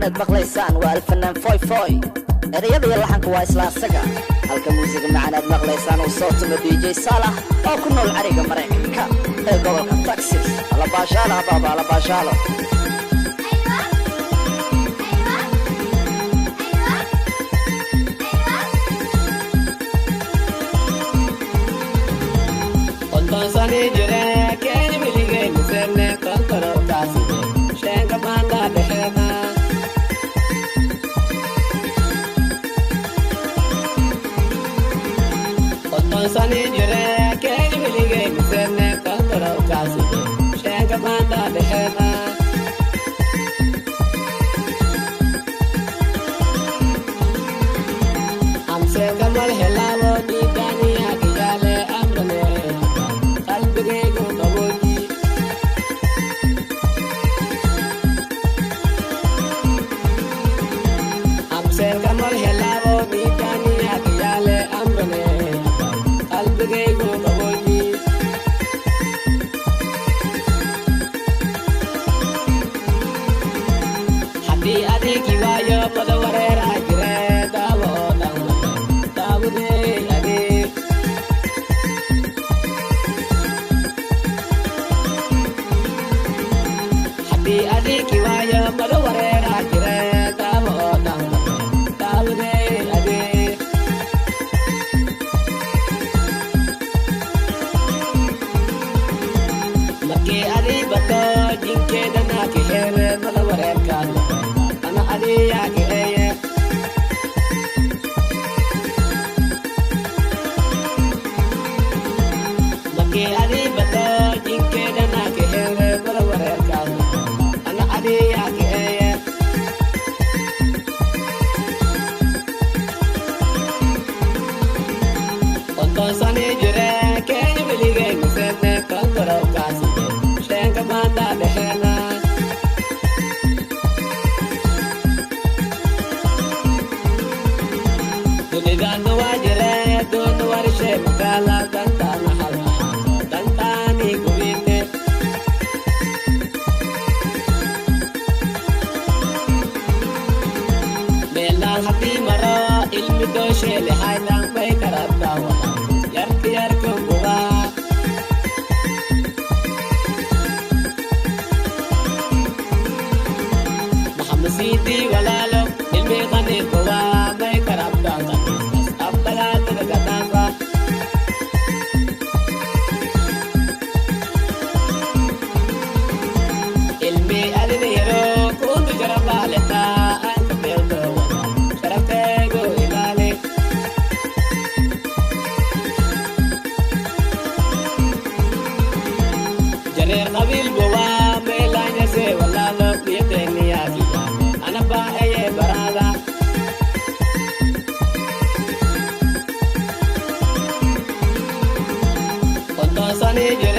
معاند مقليسان والفنان فوي فوي رياضي اللحن كوا إسلا سجا هالكموسيقى معاند مقليسان وصوت دي جي صالح أو كنا العريقة مريكا قبل كتاكسيس على باشالة بابا على باشالة Sani jure keni milige niserne kankaro kaside shenga banda dehna Otton sani jure keni milige niserne kankaro kaside shenga banda dehna Amse kamal helalo ni dani agiyale amrane Sunny